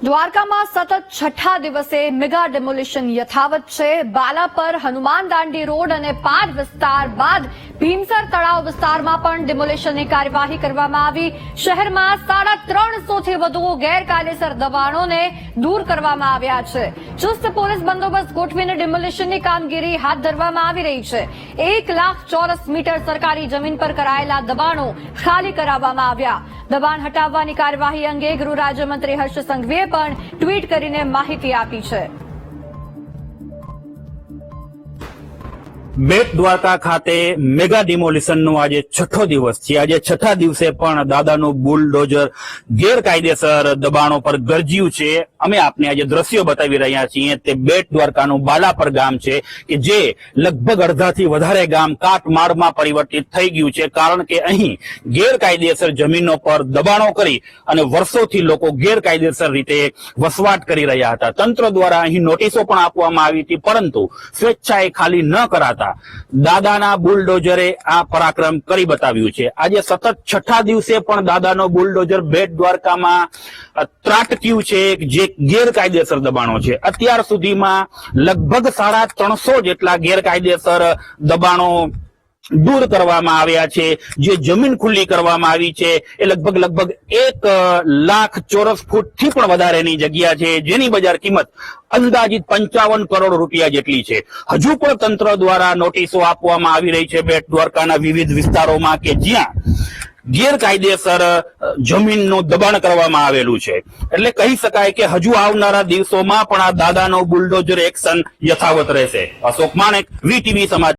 દ્વારકામાં સતત છઠ્ઠા દિવસે મેગા ડેમોલિશન યથાવત છે। બાલા પર હનુમાન દાંડી રોડ અને પાડ વિસ્તાર બાદ ભીમસર તળાવ વિસ્તારમાં પણ ડેમોલિશનની કાર્યવાહી કરવામાં આવી। શહેરમાં 350 થી વધુ ગેરકાયદેસર દબાણોને દૂર કરવામાં આવ્યા છે। ચુસ્ત પોલીસ બંદોબસ્ત ગોઠવીને ડેમોલિશનની કામગીરી હાથ ધરવામાં આવી રહી છે। 1 લાખ ચોરસ મીટર સરકારી જમીન પર કરાયેલા દબાણો ખાલી કરાવવામાં આવ્યા। દબાણ હટાવવાની કાર્યવાહી અંગે ગૃહ રાજ્યમંત્રી હર્ષ સંઘવીએ પણ ટ્વીટ કરીને માહિતી આપી છે। બેટ દ્વારકા ખાતે મેગા ડિમોલિશનનો આજે છઠ્ઠો દિવસ છે। આજે છઠ્ઠા દિવસે પણ દાદાનું બુલડોઝર ગેરકાયદેસર દબાણો પર ગરજ્યું છે। અમે આપને આજે દ્રશ્યો બતાવી રહ્યા છીએ। તે બેટ દ્વારકાનું બાલાપર ગામ છે કે જે લગભગ અડધાથી વધારે ગામ કાટમાળમાં પરિવર્તિત થઈ ગયું છે, કારણ કે અહીં ગેરકાયદેસર જમીનો પર દબાણો કરી અને વર્ષોથી લોકો ગેરકાયદેસર રીતે વસવાટ કરી રહ્યા હતા। તંત્ર દ્વારા અહીં નોટિસો પણ આપવામાં આવી હતી, પરંતુ સ્વેચ્છાએ ખાલી ન કરાતા દાદાના બુલડોઝરે આ પરાક્રમ કરી બતાવ્યું છે। આજે સતત છઠ્ઠા દિવસે પણ દાદાનો બુલડોઝર બેટ દ્વારકામાં ત્રાટક્યું છે, જે ગેરકાયદેસર દબાણો છે। અત્યાર સુધીમાં લગભગ 350 જેટલા ગેરકાયદેસર દબાણો દૂર કરવામાં આવ્યા છે। જે જમીન ખુલ્લી કરવામાં આવી છે એ લગભગ 1 લાખ ચોરસ ફૂટ થી પણ વધારેની જગ્યા છે, જેની બજાર કિંમત અંદાજિત 55 કરોડ રૂપિયા જેટલી છે। હજુ પણ તંત્ર દ્વારા નોટિસો આપવામાં આવી રહી છે બેટ દ્વારકાના વિવિધ વિસ્તારોમાં કે જ્યાં ગેરકાયદેસર જમીનનું દબાણ કરવામાં આવેલું છે। એટલે કહી શકાય કે હજુ આવનારા દિવસોમાં પણ આ દાદાનો બુલડોઝર એક્શન યથાવત રહેશે। અશોક માણેક, વીટીવી સમાચાર।